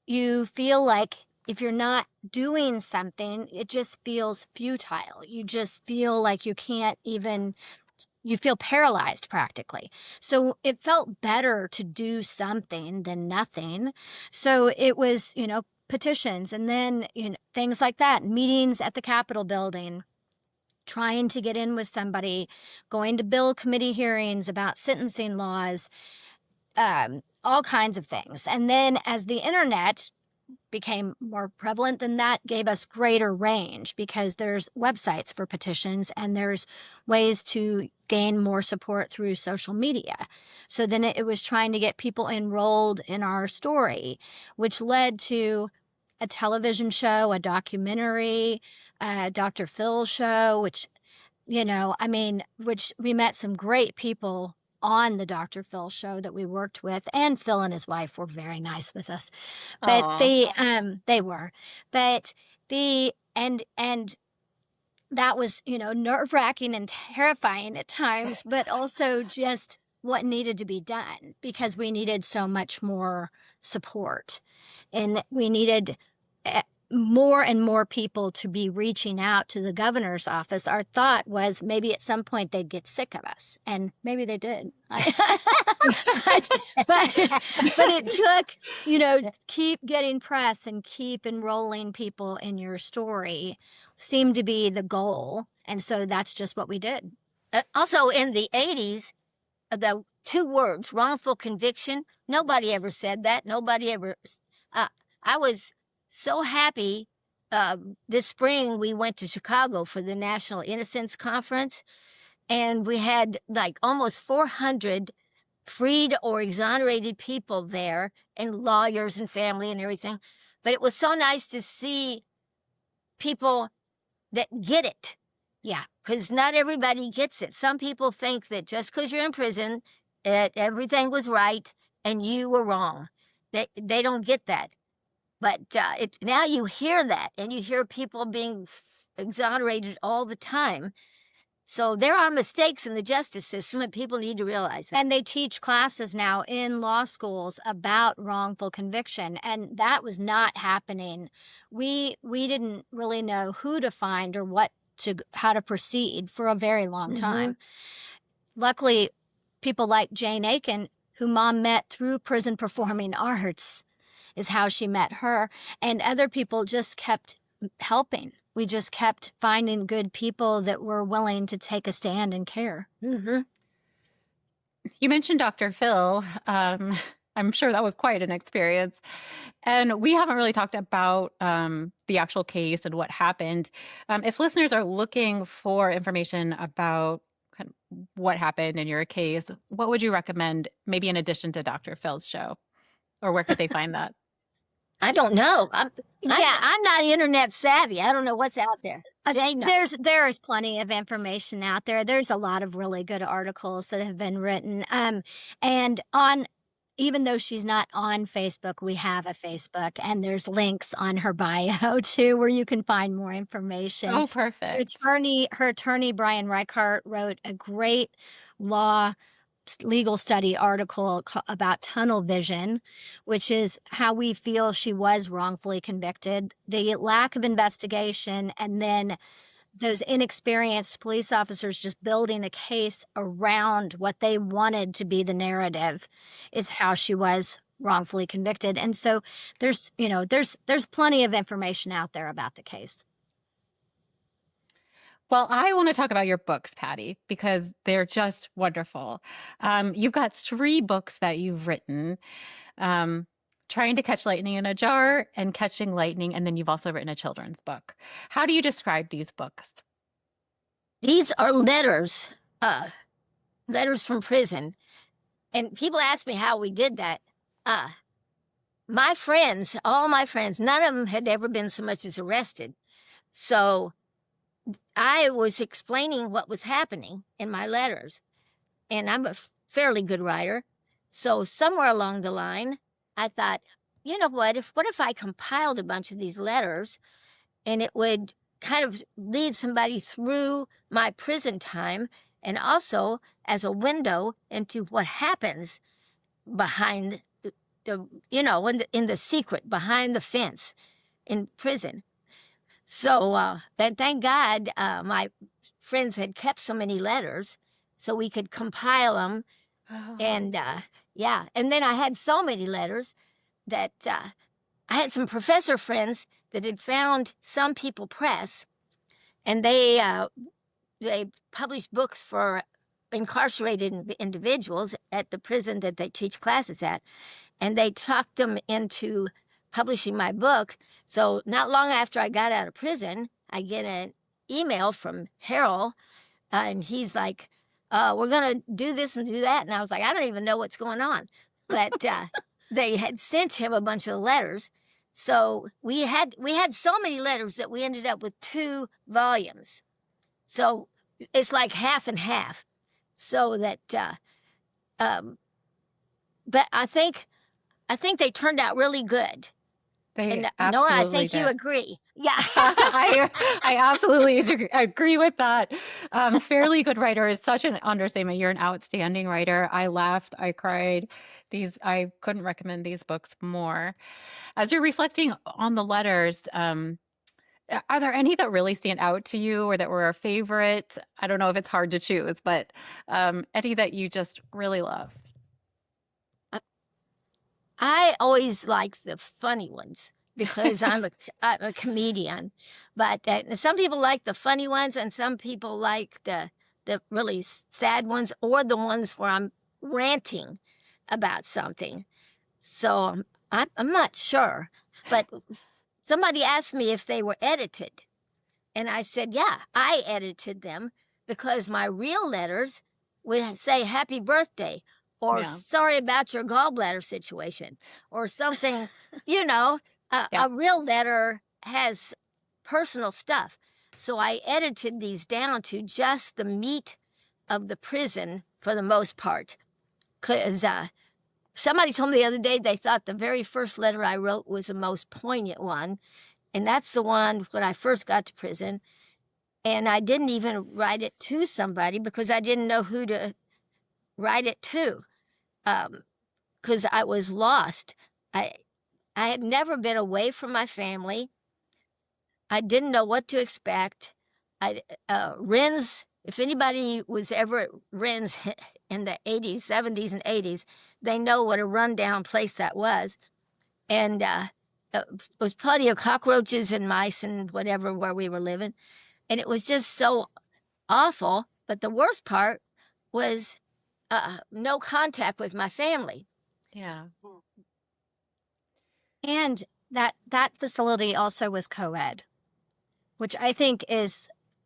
you feel like if you're not doing something, it just feels futile. You just feel like you feel paralyzed practically. So it felt better to do something than nothing. So it was, petitions and then, things like that, meetings at the Capitol building, trying to get in with somebody, going to bill committee hearings about sentencing laws, all kinds of things. And then as the internet became more prevalent, then that gave us greater range because there's websites for petitions and there's ways to gain more support through social media. So then it was trying to get people enrolled in our story, which led to a television show, a documentary, Dr. Phil's show, which we met some great people on the Dr. Phil show that we worked with, and Phil and his wife were very nice with us. But Aww. they were. But and that was, nerve-wracking and terrifying at times, but also just what needed to be done because we needed so much more support. And we needed more and more people to be reaching out to the governor's office. Our thought was maybe at some point they'd get sick of us, and maybe they did. but it took, keep getting press and keep enrolling people in your story seemed to be the goal. And so that's just what we did. Also in the 80s, the 2 words, wrongful conviction, nobody ever said that. Nobody ever, I was so happy. This spring, we went to Chicago for the National Innocence Conference, and we had like almost 400 freed or exonerated people there, and lawyers and family and everything. But it was so nice to see people that get it. Yeah. Because not everybody gets it. Some people think that just because you're in prison, everything was right and you were wrong. They don't get that. But now you hear that, and you hear people being exonerated all the time. So there are mistakes in the justice system, and people need to realize that. And they teach classes now in law schools about wrongful conviction, and that was not happening. We didn't really know who to find or how to proceed for a very long time. Luckily, people like Jane Aiken, who Mom met through prison performing arts, is how she met her. And other people just kept helping. We just kept finding good people that were willing to take a stand and care. Mm-hmm. You mentioned Dr. Phil. I'm sure that was quite an experience. And we haven't really talked about the actual case and what happened. If listeners are looking for information about kind of what happened in your case, what would you recommend, maybe in addition to Dr. Phil's show? Or where could they find that? I don't know. I'm not internet savvy. I don't know what's out there. Jane knows. There is plenty of information out there. There's a lot of really good articles that have been written. And even though she's not on Facebook, we have a Facebook, and there's links on her bio too, where you can find more information. Oh, perfect. Her attorney, Brian Reichart, wrote a great law legal study article about tunnel vision, which is how we feel she was wrongfully convicted, the lack of investigation, and then those inexperienced police officers just building a case around what they wanted to be the narrative is how she was wrongfully convicted. And so there's plenty of information out there about the case. Well, I want to talk about your books, Patty, because they're just wonderful. You've got 3 books that you've written, Trying to Catch Lightning in a Jar and Catching Lightning, and then you've also written a children's book. How do you describe these books? These are letters, letters from prison. And people ask me how we did that. My friends, all my friends, none of them had ever been so much as arrested. So I was explaining what was happening in my letters. And I'm a fairly good writer. So somewhere along the line, I thought, you know what if I compiled a bunch of these letters and it would kind of lead somebody through my prison time and also as a window into what happens behind in the secret, behind the fence in prison. So then thank God my friends had kept so many letters so we could compile them. Oh. And and then I had so many letters that I had some professor friends that had found Some People Press, and they published books for incarcerated individuals at the prison that they teach classes at, and they talked them into publishing my book. So not long after I got out of prison, I get an email from Harold, and he's like, we're going to do this and do that. And I was like, I don't even know what's going on. But they had sent him a bunch of letters. So we had so many letters that we ended up with 2 volumes. So it's like half and half. So that, but I think they turned out really good. They And Nora, I think did. you agree. Yeah. I absolutely agree with that. Fairly good writer is such an understatement. You're an outstanding writer. I laughed. I cried. I couldn't recommend these books more. As you're reflecting on the letters, are there any that really stand out to you or that were a favorite? I don't know if it's hard to choose, but any that you just really love? I always like the funny ones because I'm a comedian. But some people like the funny ones, and some people like the really sad ones, or the ones where I'm ranting about something. So I'm not sure. But somebody asked me if they were edited, and I said, yeah, I edited them because my real letters would say "Happy Birthday," or "Sorry about your gallbladder situation," or something. A real letter has personal stuff. So I edited these down to just the meat of the prison for the most part. Because somebody told me the other day they thought the very first letter I wrote was the most poignant one. And that's the one when I first got to prison. And I didn't even write it to somebody because I didn't know who to write it to. Because I was lost. I had never been away from my family. I didn't know what to expect. Ren's, if anybody was ever at Ren's in the 80s, 70s, and 80s, they know what a rundown place that was. And there was plenty of cockroaches and mice and whatever where we were living. And it was just so awful. But the worst part was no contact with my family. Yeah. And that facility also was co-ed, which I think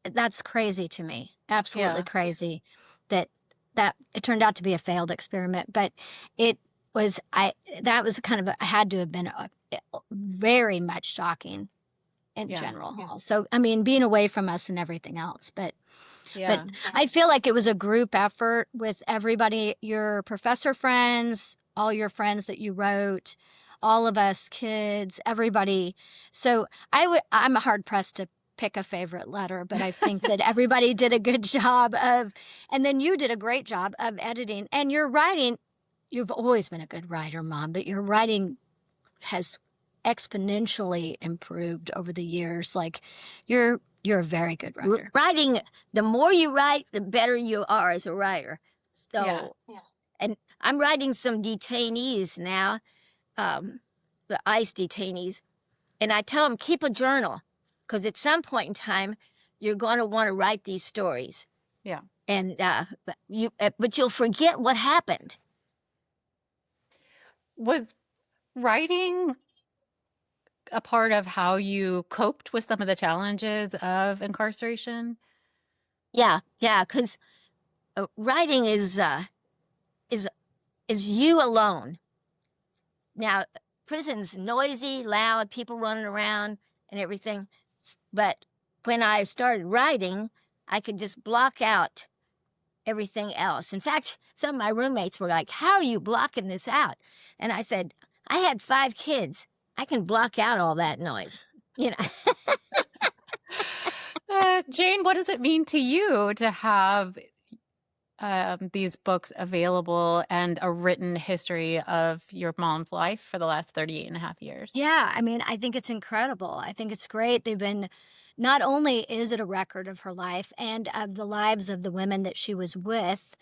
that's crazy to me. Absolutely crazy that it turned out to be a failed experiment. But that was had to have been very much shocking in general. Yeah. So, I mean, being away from us and everything else. But I feel like it was a group effort with everybody, your professor friends, all your friends that you wrote, all of us kids, everybody. So I'm hard pressed to pick a favorite letter, but I think that everybody did a good job of, and then you did a great job of editing. And your writing, you've always been a good writer, Mom, but your writing has exponentially improved over the years. Like you're a very good writer. Writing, the more you write, the better you are as a writer. So, and I'm writing some detainees now, the ICE detainees, and I tell them, keep a journal, because at some point in time, you're going to want to write these stories. Yeah. And but you'll forget what happened. Was writing a part of how you coped with some of the challenges of incarceration? Yeah, because writing is you alone. Now, prison's noisy, loud, people running around and everything. But when I started writing, I could just block out everything else. In fact, some of my roommates were like, how are you blocking this out? And I said, I had 5 kids. I can block out all that noise, you know. Jane, what does it mean to you to have these books available and a written history of your mom's life for the last 38 and a half years? Yeah, I mean, I think it's incredible. I think it's great. They've been, not only is it a record of her life and of the lives of the women that she was with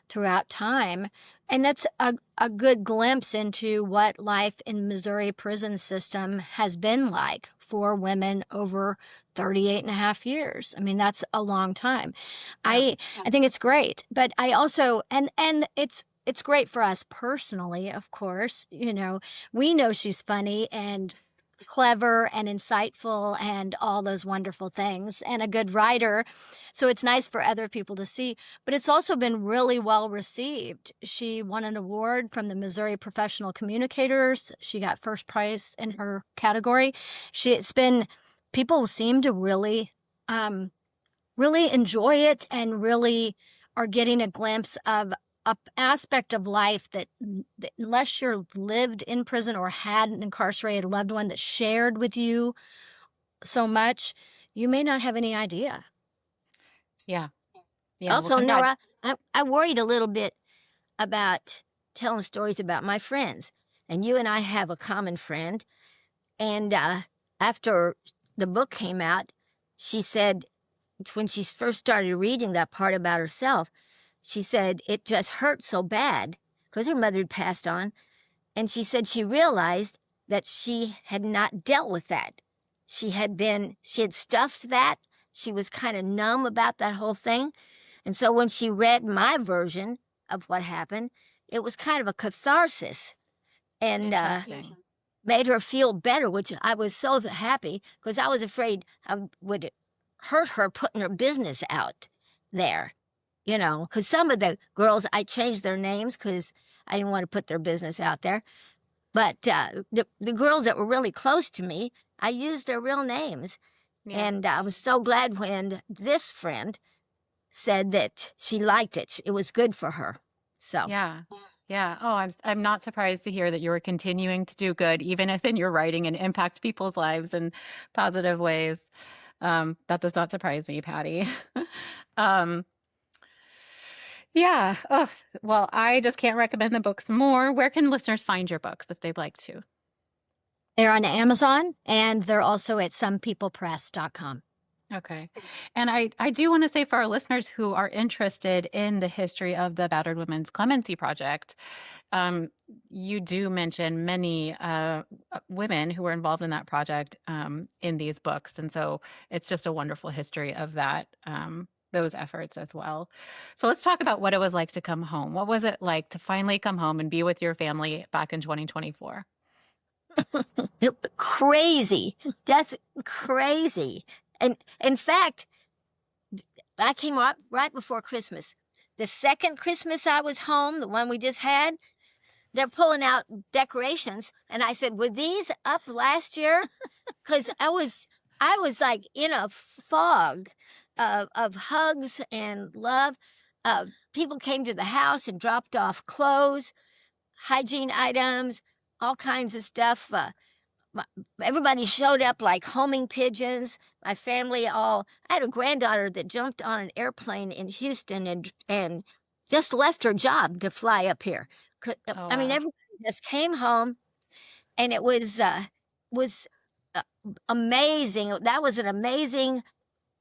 throughout time, and that's a good glimpse into what life in Missouri prison system has been like for women over 38 and a half years. I mean, that's a long time. I think it's great, but I also, and it's great for us personally, of course. You know, we know she's funny and clever and insightful and all those wonderful things and a good writer. So it's nice for other people to see, but it's also been really well received. She won an award from the Missouri Professional Communicators. She got first prize in her category. People seem to really enjoy it and really are getting a glimpse of an aspect of life that unless you're lived in prison or had an incarcerated loved one that shared with you so much, you may not have any idea. Yeah. Also, Nora, I worried a little bit about telling stories about my friends. And you and I have a common friend. And after the book came out, she said, when she first started reading that part about herself, she said it just hurt so bad because her mother had passed on. And she said she realized that she had not dealt with that. She had stuffed that. She was kind of numb about that whole thing. And so when she read my version of what happened, it was kind of a catharsis and made her feel better, which I was so happy because I was afraid I would hurt her putting her business out there. You know, because some of the girls, I changed their names because I didn't want to put their business out there. But the girls that were really close to me, I used their real names. Yeah. And I was so glad when this friend said that she liked it. It was good for her. So yeah. Oh, I'm not surprised to hear that you were continuing to do good, even if in your writing and impact people's lives in positive ways. That does not surprise me, Patty. Yeah. Oh, well, I just can't recommend the books more. Where can listeners find your books if they'd like to? They're on Amazon and they're also at somepeoplepress.com. Okay. And I do want to say for our listeners who are interested in the history of the Battered Women's Clemency Project, you do mention many women who were involved in that project in these books. And so it's just a wonderful history of that, those efforts as well. So let's talk about what it was like to come home. What was it like to finally come home and be with your family back in 2024? Crazy. That's crazy. And in fact, I came right before Christmas. The second Christmas I was home, the one we just had, they're pulling out decorations. And I said, were these up last year? Because I was like in a fog of hugs and love. People came to the house and dropped off clothes, hygiene items, all kinds of stuff. everybody showed up like homing pigeons. My family I had a granddaughter that jumped on an airplane in Houston and just left her job to fly up here. Oh, I mean, wow. everybody just came home, and it was uh, amazing. That was an amazing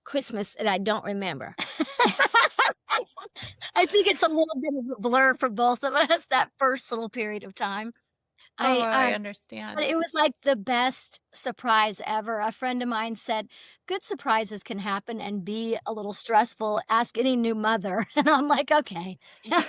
Christmas that I don't remember. I think it's a little bit of a blur for both of us, that first little period of time. Oh, I I But understand. it was like the best surprise ever. A friend of mine said, "Good surprises can happen and be a little stressful. Ask any new mother." And I'm like, "Okay." Yeah,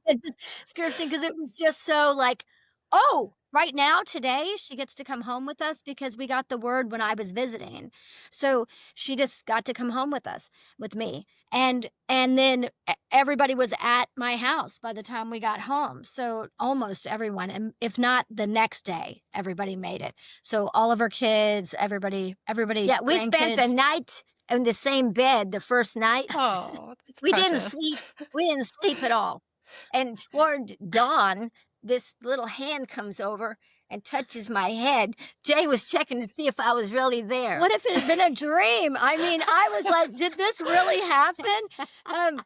It's interesting because it was just so like, "Oh, right now, today, she gets to come home with us because we got the word when I was visiting." So she just got to come home with us, with me. And then everybody was at my house by the time we got home. So almost everyone, and if not the next day, everybody made it. So all of our kids, everybody, yeah. We spent the grandkids. night in the same bed the first night. Oh, that's We didn't precious. sleep. We didn't sleep at all. And toward dawn, this little hand comes over and touches my head. Jay was checking to see if I was really there. What if it had been a dream? I mean, I was like, did this really happen?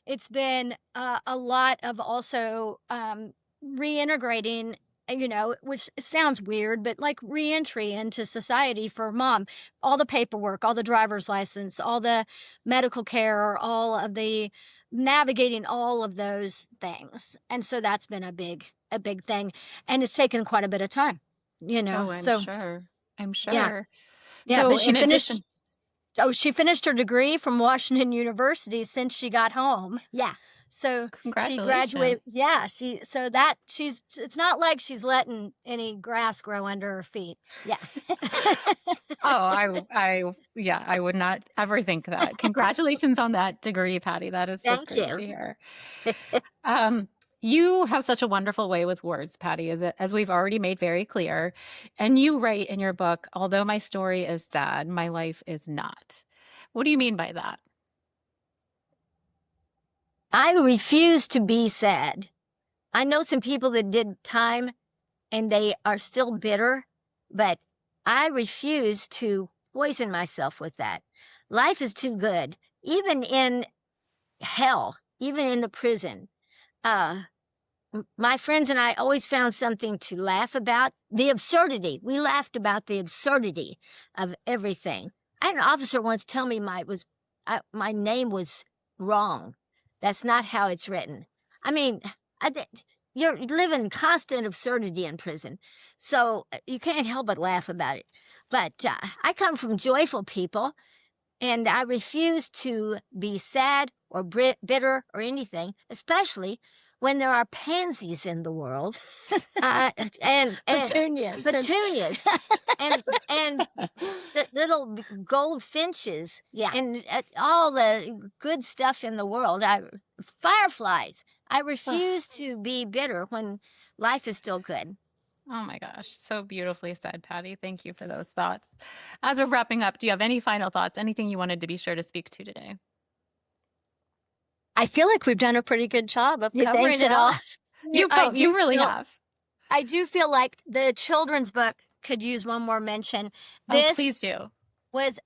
It's been a lot of also reintegrating, which sounds weird, but like reentry into society for mom. All the paperwork, all the driver's license, all the medical care, all of the navigating all of those things. And so that's been a big thing. And it's taken quite a bit of time, Oh, I'm So sure. I'm yeah. sure. Yeah, So but she in finished addition, she finished her degree from Washington University since she got home. Yeah. So she congratulations. graduated. Yeah, it's not like she's letting any grass grow under her feet. Yeah. Oh, yeah, I would not ever think that. Congratulations on that degree, Patty. That is just Thank great to you. hear. Um, you have such a wonderful way with words, Patty, as we've already made very clear. And you write in your book, although my story is sad, my life is not. What do you mean by that? I refuse to be sad. I know some people that did time and they are still bitter, but I refuse to poison myself with that. Life is too good. Even in hell, even in the prison, uh, my friends and I always found something to laugh about. The absurdity. We laughed about the absurdity of everything. I had an officer once tell me my name was wrong. That's not how it's written. I mean, you're living constant absurdity in prison, so you can't help but laugh about it. But I come from joyful people, and I refuse to be sad or bitter or anything, especially when there are pansies in the world, and Petunias. petunias, and the little goldfinches, Yeah. and all the good stuff in the world. Fireflies. I refuse to be bitter when life is still good. Oh my gosh, so beautifully said, Patty. Thank you for those thoughts. As we're wrapping up, do you have any final thoughts? Anything you wanted to be sure to speak to today? I feel like we've done a pretty good job of You think covering it so? all. You really have. I do feel like the children's book could use one more mention. Oh, please do. Was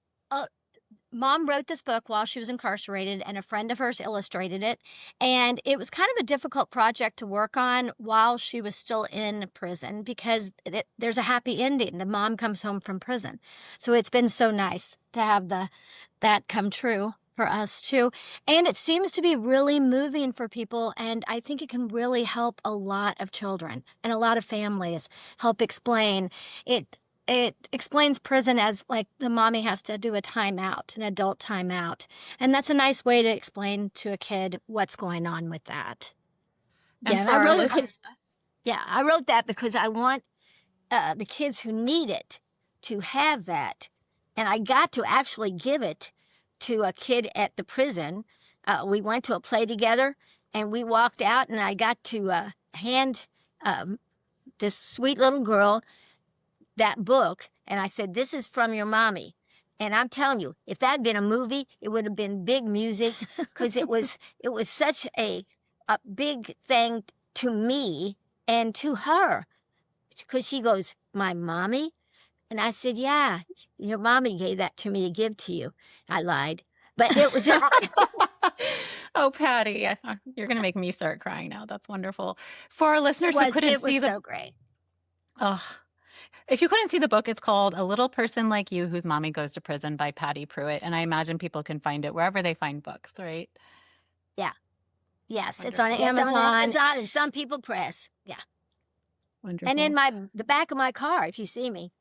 Mom wrote this book while she was incarcerated, and a friend of hers illustrated it. And it was kind of a difficult project to work on while she was still in prison because there's a happy ending. The mom comes home from prison. So it's been so nice to have that come true for us too. And it seems to be really moving for people. And I think it can really help a lot of children and a lot of families help explain it. It explains prison as like the mommy has to do a timeout, an adult timeout. And that's a nice way to explain to a kid what's going on with that. And Yeah, for I our wrote listeners, I wrote that because I want the kids who need it to have that. And I got to actually give it to a kid at the prison. We went to a play together, and we walked out, and I got to hand this sweet little girl that book, and I said, "This is from your mommy." And I'm telling you, if that had been a movie, it would have been big music because it was such a big thing to me and to her. because she goes, my mommy? And I said, yeah, your mommy gave that to me to give to you. I lied. But it was Oh, Patty, you're going to make me start crying now. That's wonderful. For our listeners who couldn't see so great. Oh, if you couldn't see the book, it's called A Little Person Like You Whose Mommy Goes to Prison by Patty Prewitt. And I imagine people can find it wherever they find books, right? Yeah. Yes, Wonderful. it's on It's Amazon. on Amazon and some people press. Yeah. Wonderful. And in the back of my car, if you see me.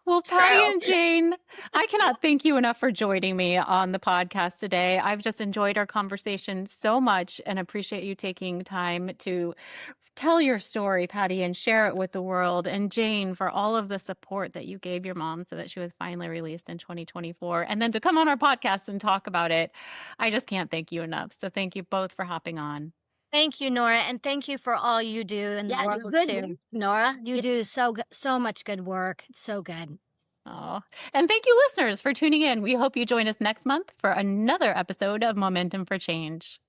Well, Patty True. and Jane, I cannot thank you enough for joining me on the podcast today. I've just enjoyed our conversation so much and appreciate you taking time to tell your story, Patty, and share it with the world. And Jane, for all of the support that you gave your mom so that she was finally released in 2024. And then to come on our podcast and talk about it. I just can't thank you enough. So thank you both for hopping on. Thank you, Nora, and thank you for all you do in the world you're good, too. Nora. You do so much good work. It's so good. Oh, and thank you, listeners, for tuning in. We hope you join us next month for another episode of Momentum for Change.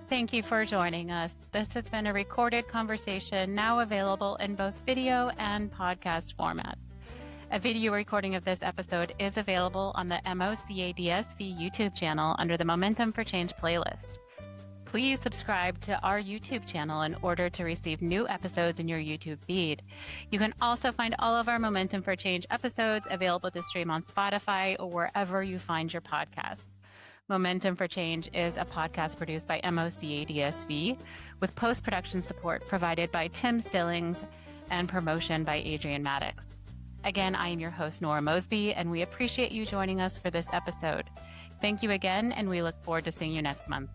Thank you for joining us. This has been a recorded conversation now available in both video and podcast formats. A video recording of this episode is available on the MOCADSV YouTube channel under the Momentum for Change playlist. Please subscribe to our YouTube channel in order to receive new episodes in your YouTube feed. You can also find all of our Momentum for Change episodes available to stream on Spotify or wherever you find your podcasts. Momentum for Change is a podcast produced by MOCADSV with post-production support provided by Tim Stillings and promotion by Adrian Maddox. Again, I am your host, Nora Mosby, and we appreciate you joining us for this episode. Thank you again, and we look forward to seeing you next month.